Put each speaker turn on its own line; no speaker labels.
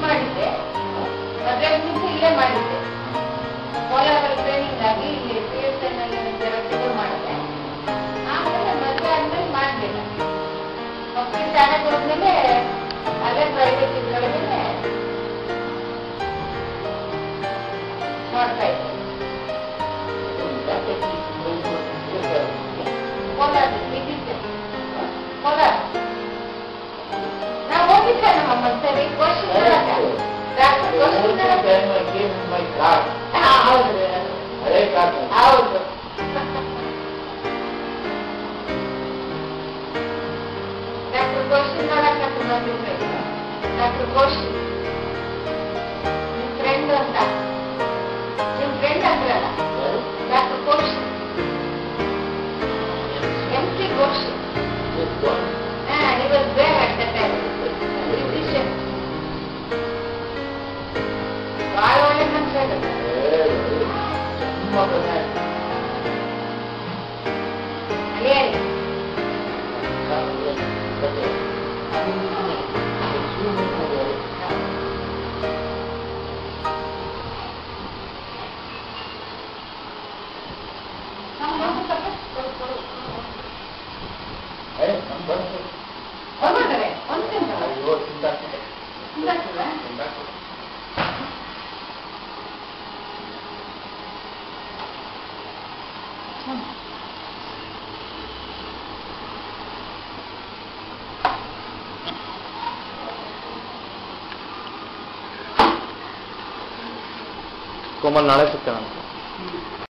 ಮಾಡಿದ್ದೆ ಮದುವೆ ಮುಂಚೆ ಇಲ್ಲೇ ಮಾಡಿದ್ದೆ ಕೋಲಾರಲ್ಲಿ ಟ್ರೈನಿಂಗ್ ಆಗಿ ಇಲ್ಲಿ PSI ನಲ್ಲಿ ಕೆಲಸ ಮಾಡಿದೆ ಆಮೇಲೆ ಮದುವೆ ಆದ್ಮೇಲೆ ಮಾಡ್ಲಿಲ್ಲ ಮಕ್ಕಳು ಶಾಲೆಗೆ ಹೋದ್ಮೇಲೆ ಅಲ್ಲೇ ಪ್ರೈವೇಟ್ ಇದ್ರೊಳಗೆ ಮಾಡ್ತಾ ಇದ್ದೆ ಕೋಲಾರ ಇದ್ದಿದ್ದೆ ಕೋಲಾರ ನಾವು ಹೋಗಿದ್ದೆ ನಮ್ಮ ಸರಿ ಹೌದು ಡಾಕ್ಟರ್ ಗೋಶಿ ನೋಡಕ್ಕೆ ಬಂದಿದ್ರೆ ಡಾಕ್ಟರ್ ಗೋಶಿ ನಿಮ್ ಫ್ರೆಂಡ್ ಅಂತ ನಿಮ್ ಫ್ರೆಂಡ್ ಅಂದ್ರಲ್ಲ ಡಾಕ್ಟರ್ ಗೋಶಿ MC ಗೋಶಿ he was there at the time physician ಭಾಳ ಒಳ್ಳೆ ಮನುಷ್ಯ
ಕೋಮಲ್ ನಾಳೆ ಸಿಗ್ತೇನೆ